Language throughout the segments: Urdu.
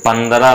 15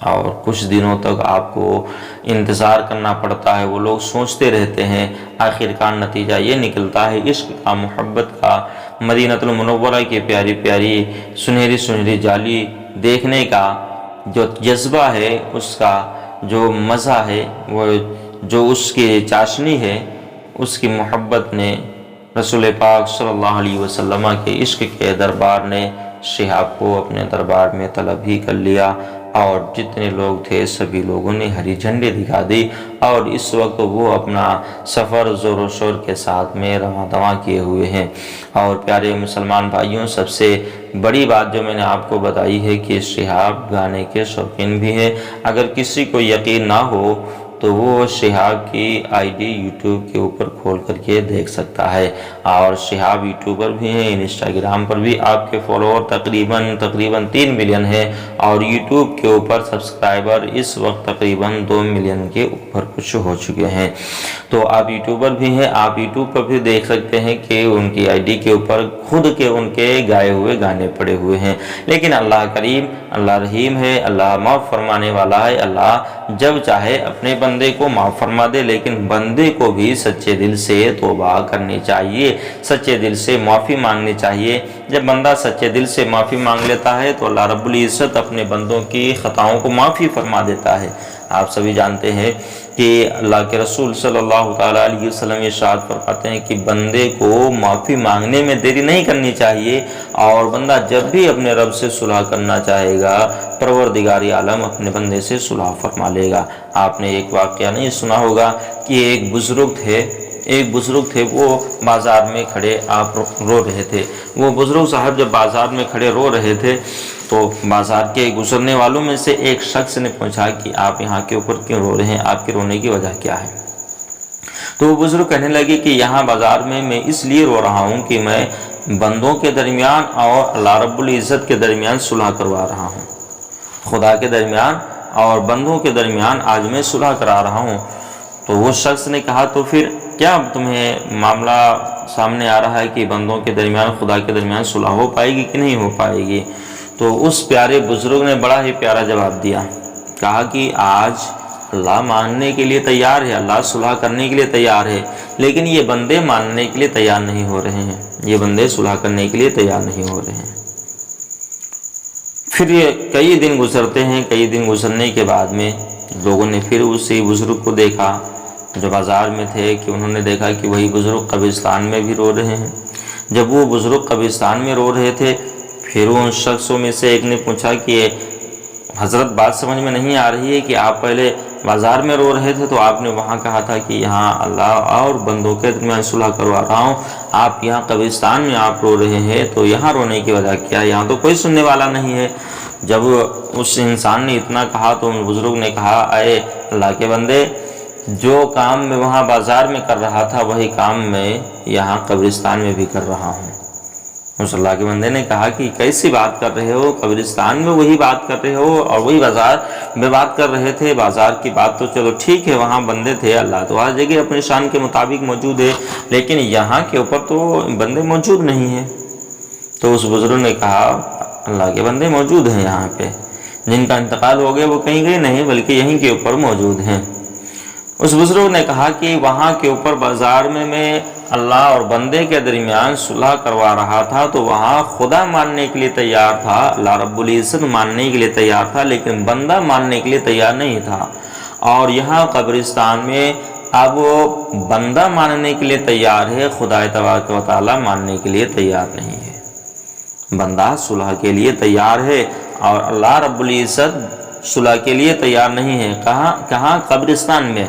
اور کچھ دنوں تک آپ کو انتظار کرنا پڑتا ہے، وہ لوگ سوچتے رہتے ہیں، آخرکار نتیجہ یہ نکلتا ہے عشق کا، محبت کا، مدینہ المنورہ کی پیاری پیاری سنہری سنہری جالی دیکھنے کا جو جذبہ ہے، اس کا جو مزہ ہے، وہ جو اس کی چاشنی ہے، اس کی محبت نے رسول پاک صلی اللہ علیہ وسلم کے عشق کے دربار نے شہاب کو اپنے دربار میں طلب ہی کر لیا، اور جتنے لوگ تھے سبھی لوگوں نے ہری جھنڈی دکھا دی، اور اس وقت وہ اپنا سفر زور و شور کے ساتھ میں رواں دواں کیے ہوئے ہیں۔ اور پیارے مسلمان بھائیوں، سب سے بڑی بات جو میں نے آپ کو بتائی ہے کہ شہاب گانے کے شوقین بھی ہیں۔ اگر کسی کو یقین نہ ہو تو وہ شہاب کی آئی ڈی یوٹیوب کے اوپر کھول کر کے دیکھ سکتا ہے، اور شہاب یوٹیوبر بھی ہیں، انسٹاگرام پر بھی آپ کے فالوور تقریباً 3 ملین ہے، اور یوٹیوب کے اوپر سبسکرائبر اس وقت تقریباً 2 ملین کے اوپر کچھ ہو چکے ہیں۔ تو آپ یوٹیوبر بھی ہیں، آپ یوٹیوب پر بھی دیکھ سکتے ہیں کہ ان کی آئی ڈی کے اوپر خود کے ان کے گائے ہوئے گانے پڑے ہوئے ہیں۔ لیکن اللہ کریم، اللہ رحیم ہے، اللہ معاف فرمانے والا ہے، اللہ جب چاہے اپنے بندے کو معاف فرما دے، لیکن بندے کو بھی سچے دل سے توبہ کرنی چاہیے، سچے دل سے معافی مانگنی چاہیے۔ جب بندہ سچے دل سے معافی مانگ لیتا ہے تو اللہ رب العزت اپنے بندوں کی خطاؤں کو معافی فرما دیتا ہے۔ آپ سبھی جانتے ہیں کہ اللہ کے رسول صلی اللہ تعالیٰ علیہ وسلم ارشاد فرماتے ہیں کہ بندے کو معافی مانگنے میں دیری نہیں کرنی چاہیے، اور بندہ جب بھی اپنے رب سے صلح کرنا چاہے گا، پروردگار عالم اپنے بندے سے صلح فرما لے گا۔ آپ نے ایک واقعہ نہیں سنا ہوگا کہ ایک بزرگ تھے، وہ بازار میں کھڑے آپ رو رہے تھے۔ وہ بزرگ صاحب جب بازار میں کھڑے رو رہے تھے تو بازار کے گزرنے والوں میں سے ایک شخص نے پوچھا کہ آپ یہاں کے اوپر کیوں رو رہے ہیں، آپ کے رونے کی وجہ کیا ہے؟ تو وہ بزرگ کہنے لگے کہ یہاں بازار میں اس لیے رو رہا ہوں کہ میں بندوں کے درمیان اور اللہ رب العزت کے درمیان صلح کروا رہا ہوں، خدا کے درمیان اور بندوں کے درمیان آج میں صلح کرا رہا ہوں۔ تو وہ شخص نے کہا تو پھر کیا تمہیں معاملہ سامنے آ رہا ہے کہ بندوں کے درمیان خدا کے درمیان صلح ہو پائے گی کہ نہیں ہو پائے گی؟ تو اس پیارے بزرگ نے بڑا ہی پیارا جواب دیا، کہا کہ آج اللہ ماننے کے لیے تیار ہے، اللہ صلح کرنے کے لیے تیار ہے، لیکن یہ بندے ماننے کے لیے تیار نہیں ہو رہے ہیں، یہ بندے صلح کرنے کے لیے تیار نہیں ہو رہے ہیں۔ پھر یہ کئی دن گزرتے ہیں، کئی دن گزرنے کے بعد میں لوگوں نے پھر اسی بزرگ کو دیکھا جو بازار میں تھے، کہ انہوں نے دیکھا کہ وہی بزرگ قبرستان میں بھی رو رہے ہیں۔ جب وہ بزرگ قبرستان میں رو رہے تھے، پھر ان شخصوں میں سے ایک نے پوچھا کہ حضرت بات سمجھ میں نہیں آ رہی ہے کہ آپ پہلے بازار میں رو رہے تھے تو آپ نے وہاں کہا تھا کہ یہاں اللہ اور بندوں کے درمیان صلح کروا رہا ہوں، آپ یہاں قبرستان میں آپ رو رہے ہیں، تو یہاں رونے کی وجہ کیا ہے؟ یہاں تو کوئی سننے والا نہیں ہے۔ جب اس انسان نے اتنا کہا تو ان بزرگ نے کہا، اے اللہ کے بندے، جو کام میں وہاں بازار میں کر رہا تھا وہی کام میں یہاں قبرستان میں بھی کر رہا ہوں۔ اس اللہ کے بندے نے کہا کہ کیسی بات کر رہے ہو، قبرستان میں وہی بات کر رہے ہو اور وہی بازار میں بات کر رہے تھے؟ بازار کی بات تو چلو ٹھیک ہے، وہاں بندے تھے، اللہ تو ہر جگہ اپنی شان کے مطابق موجود ہے، لیکن یہاں کے اوپر تو بندے موجود نہیں ہیں۔ تو اس بزرگ نے کہا، اللہ کے بندے موجود ہیں یہاں پہ، جن کا انتقال ہو گیا وہ کہیں گئے نہیں بلکہ یہیں کے اوپر موجود ہیں۔ اس بزرگ نے کہا کہ وہاں کے اوپر بازار میں اللہ اور بندے کے درمیان صلح کروا رہا تھا تو وہاں خدا ماننے کے لیے تیار تھا، اللہ رب العزت ماننے کے لیے تیار تھا، لیکن بندہ ماننے کے لیے تیار نہیں تھا۔ اور یہاں قبرستان میں اب بندہ ماننے کے لیے تیار ہے، خدا تبارک و تعالیٰ ماننے کے لیے تیار نہیں ہے۔ بندہ صلح کے لیے تیار ہے اور اللہ رب العزت صلح کے لیے تیار نہیں ہے۔ کہاں؟ قبرستان میں۔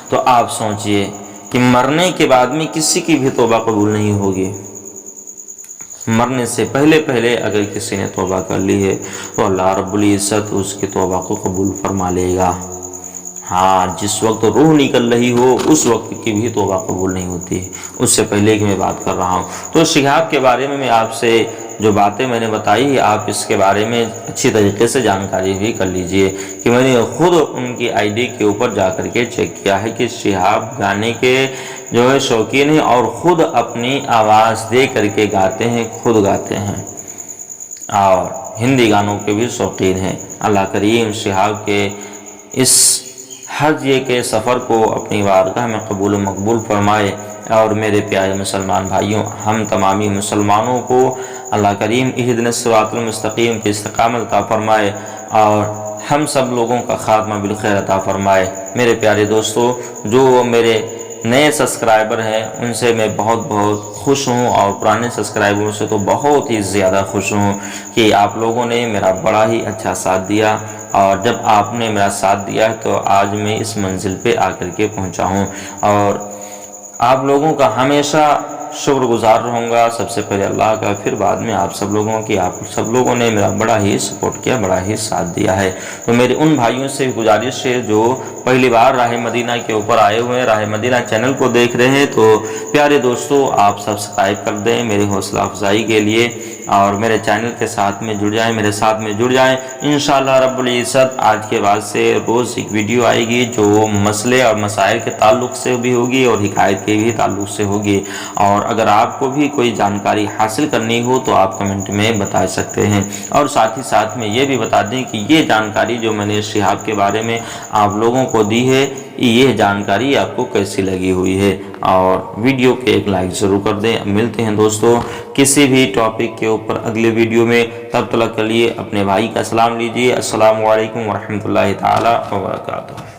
تو آپ سوچئے کہ مرنے کے بعد میں کسی کی بھی توبہ قبول نہیں ہوگی۔ مرنے سے پہلے اگر کسی نے توبہ کر لی ہے تو اللہ رب العزت اس کی توبہ کو قبول فرما لے گا۔ ہاں، جس وقت روح نکل رہی ہو اس وقت کی بھی توبہ قبول نہیں ہوتی ہے، اس سے پہلے کی میں بات کر رہا ہوں۔ تو شہاب کے بارے میں آپ سے جو باتیں میں نے بتائی، آپ اس کے بارے میں اچھی طریقے سے جانکاری بھی کر لیجئے کہ میں نے خود ان کی آئی ڈی کے اوپر جا کر کے چیک کیا ہے کہ شہاب گانے کے جو ہے شوقین ہیں اور خود اپنی آواز دے کر کے گاتے ہیں، خود گاتے ہیں۔ اور ہندی گانوں کے بھی شوقین ہیں۔ اللہ کریم شہاب کے اس حج کے سفر کو اپنی بارگاہ میں قبول و مقبول فرمائے، اور میرے پیارے مسلمان بھائیوں، ہم تمامی مسلمانوں کو اللہ کریم اہدنا الصراط المستقیم کی استقامت عطا فرمائے، اور ہم سب لوگوں کا خاتمہ بالخیر عطا فرمائے۔ میرے پیارے دوستو، جو میرے نئے سبسکرائبر ہیں ان سے میں بہت خوش ہوں، اور پرانے سبسکرائبروں سے تو بہت ہی زیادہ خوش ہوں کہ آپ لوگوں نے میرا بڑا ہی اچھا ساتھ دیا، اور جب آپ نے میرا ساتھ دیا تو آج میں اس منزل پہ آ کر کے پہنچا ہوں، اور آپ لوگوں کا ہمیشہ شکر گزار رہوں گا، سب سے پہلے اللہ کا، پھر بعد میں آپ سب لوگوں کی۔ آپ سب لوگوں نے میرا بڑا ہی سپورٹ کیا، بڑا ہی ساتھ دیا ہے۔ تو میرے ان بھائیوں سے گزارش ہے جو پہلی بار راہ مدینہ کے اوپر آئے ہوئے ہیں، راہ مدینہ چینل کو دیکھ رہے ہیں، تو پیارے دوستو آپ سبسکرائب کر دیں میری حوصلہ افزائی کے لیے، اور میرے چینل کے ساتھ میں جڑ جائیں، میرے ساتھ میں جڑ جائیں۔ انشاءاللہ رب العزت آج کے بعد سے روز ایک ویڈیو آئے گی جو مسئلے اور مسائل کے تعلق سے بھی ہوگی، اور حکایت کے بھی تعلق سے ہوگی، اور اگر آپ کو بھی کوئی جانکاری حاصل کرنی ہو تو آپ کمنٹ میں بتا سکتے ہیں، اور ساتھ ہی ساتھ میں یہ بھی بتا دیں کہ یہ جانکاری جو میں نے شہاب کے بارے میں آپ لوگوں کو دی ہے، یہ جانکاری آپ کو کیسی لگی ہوئی ہے، اور ویڈیو کے ایک لائک ضرور کر دیں۔ ملتے ہیں دوستو کسی بھی ٹاپک کے اوپر اگلے ویڈیو میں، تب تک کے لیے اپنے بھائی کا سلام لیجیے۔ السلام علیکم ورحمۃ اللہ تعالی وبرکاتہ۔